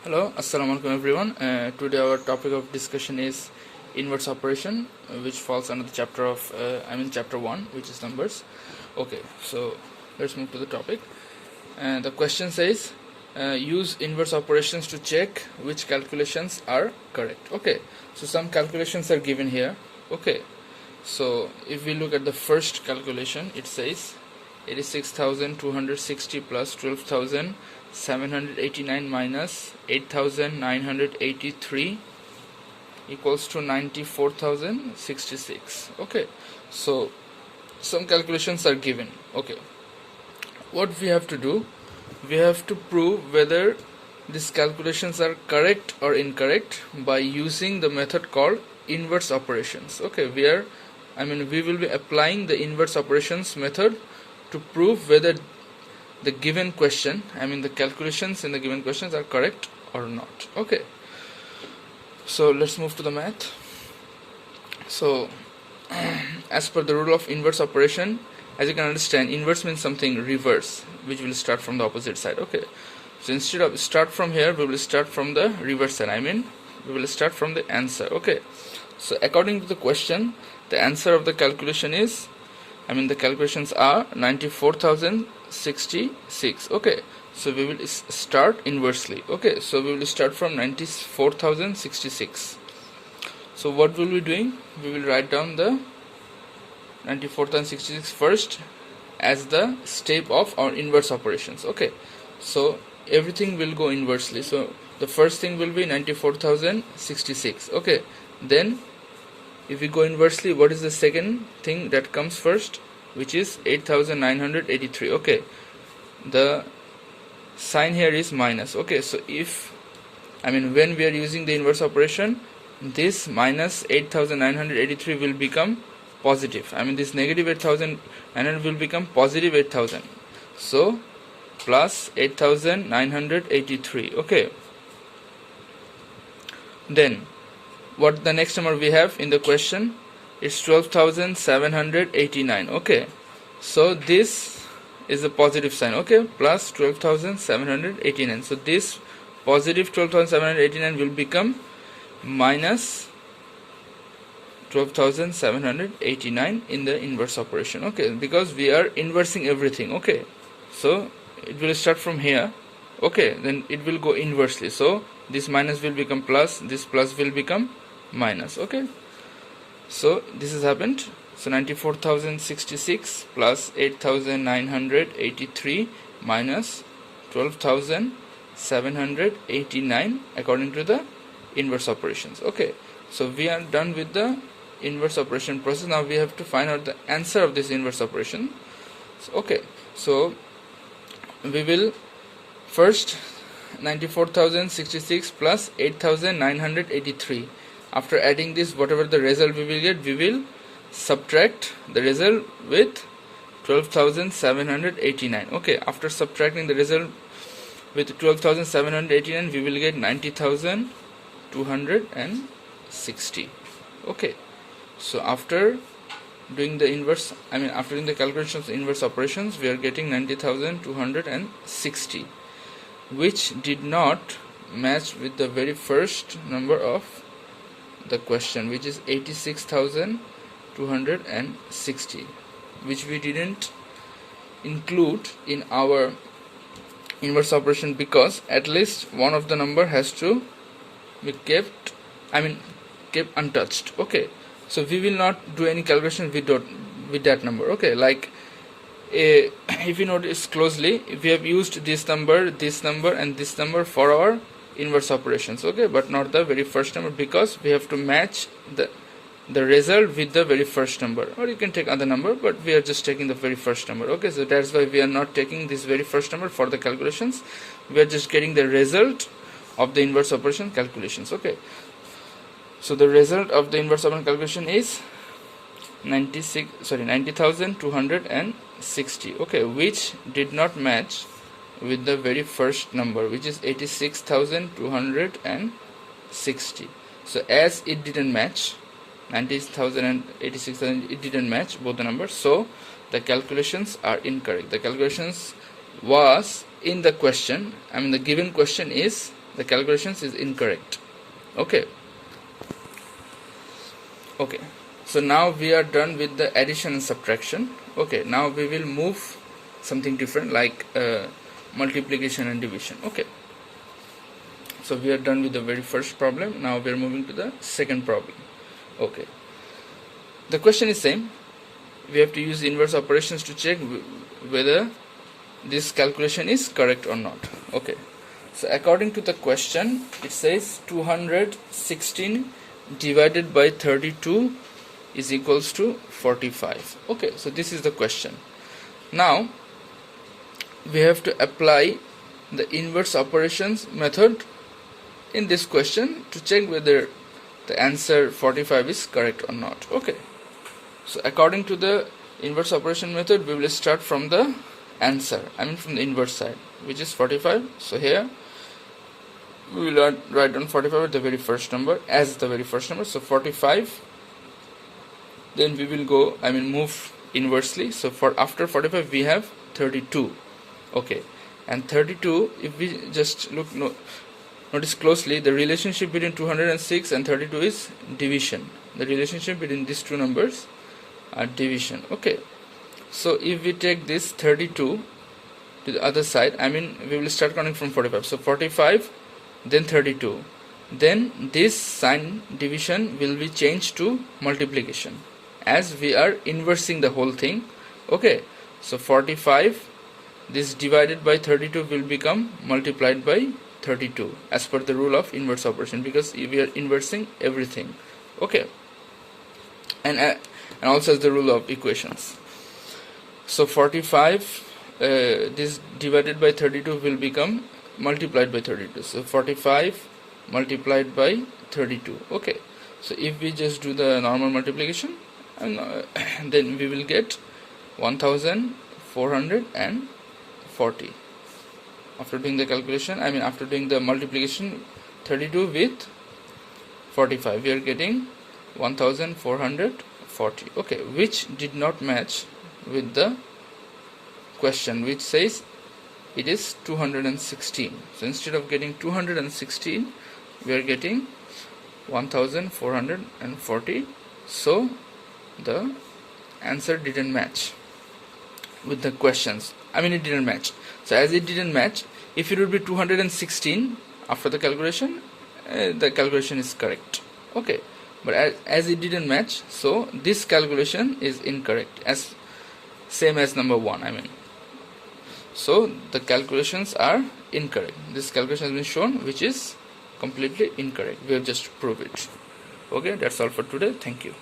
Hello, assalamu alaikum everyone. Today our topic of discussion is inverse operation, which falls under the chapter of chapter 1, which is numbers. Okay, so let's move to the topic. The question says, use inverse operations to check which calculations are correct. Okay, so some calculations are given here. Okay, so if we look at the first calculation, it says 86,260 plus 12,789 minus 8,983 equals to 94,066. Okay, so some calculations are given. Okay, what we have to do, we have to prove whether these calculations are correct or incorrect by using the method called inverse operations. Okay, we will be applying the inverse operations method to prove whether the given question, the calculations in the given questions are correct or not. Okay, so let's move to the math. So as per the rule of inverse operation, as you can understand, inverse means something reverse, which will start from the opposite side. Okay, so instead of start from here, we will start from the reverse side. We will start from the answer. Okay, so according to the question, the answer of the calculation is, the calculations are 94,066. Okay, so we will start inversely. Okay, so we will start from 94,066. so what will we be doing? We will write down the 94,066 first as the step of our inverse operations. Okay, so everything will go inversely. So the first thing will be 94,066. Okay, then if we go inversely, what is the second thing that comes first, which is 8,983. Okay, the sign here is minus. Okay, so if when we are using the inverse operation, this minus 8,983 will become positive. This negative 8,900 will become positive 8,000. So plus 8,983. Okay, then what the next number we have in the question is 12,789. Okay, so this is a positive sign. Okay, plus 12,789. So this positive 12,789 will become minus 12,789 in the inverse operation. Okay, because we are inversing everything. Okay, so it will start from here. Okay, then it will go inversely. So this minus will become plus, this plus will become minus. Okay, so this has happened. So 94,066 plus 8,983 minus 12,789 according to the inverse operations. Okay, so we are done with the inverse operation process. Now we have to find out the answer of this inverse operation. So, okay, so we will first 94,066 plus 8,983. After adding this, whatever the result we will get, we will subtract the result with 12,789. Okay, after subtracting the result with 12,789, we will get 90,260. Okay, so after doing the inverse, after doing the calculations of inverse operations, we are getting 90,260, which did not match with the very first number of the question, which is 86,260, which we didn't include in our inverse operation because at least one of the number has to be kept untouched. Okay, so we will not do any calculation with that number. Okay, like if you notice closely, we have used this number, and this number for our inverse operations. Okay, but not the very first number, because we have to match the result with the very first number, or you can take other number, but we are just taking the very first number. Okay, so that's why we are not taking this very first number for the calculations. We are just getting the result of the inverse operation calculations. Okay, so the result of the inverse operation calculation is 90,260. Okay, which did not match with the very first number, which is 86,260. So as it didn't match 90,000 and 86,000, it didn't match both the numbers, so the calculations are incorrect. The calculations was in the question, the given question is the calculations is incorrect. Okay, so now we are done with the addition and subtraction. Okay, now we will move something different, like multiplication and division. Okay, so we are done with the very first problem. Now we are moving to the second problem. Okay, the question is same. We have to use inverse operations to check whether this calculation is correct or not. Okay, so according to the question, it says 216 divided by 32 is equals to 45. Okay, so this is the question. Now we have to apply the inverse operations method in this question to check whether the answer 45 is correct or not. Okay, so according to the inverse operation method, we will start from the answer, from the inverse side, which is 45. So here we will write down 45 at the very first number as the very first number. So 45, then we will go move inversely. So for after 45 we have 32. Okay, and 32, if we just notice closely, the relationship between 206 and 32 is division. The relationship between these two numbers are division. Okay, so if we take this 32 to the other side, we will start counting from 45. So 45, then 32, then this sign division will be changed to multiplication, as we are inversing the whole thing. Okay, so 45, this divided by 32 will become multiplied by 32 as per the rule of inverse operation, because we are inversing everything. Okay, and also as the rule of equations. So 45, this divided by 32 will become multiplied by 32. So 45 multiplied by 32. Okay, so if we just do the normal multiplication, then we will get 1440. After doing the calculation, after doing the multiplication 32 with 45, we are getting 1440. Okay, which did not match with the question, which says it is 216. So instead of getting 216, we are getting 1440. So the answer didn't match with the questions. It didn't match. So as it didn't match, if it would be 216 after the calculation, the calculation is correct. Okay, but as it didn't match, so this calculation is incorrect, as same as number 1. So the calculations are incorrect. This calculation has been shown, which is completely incorrect. We have just proved it. Okay, that's all for today. Thank you.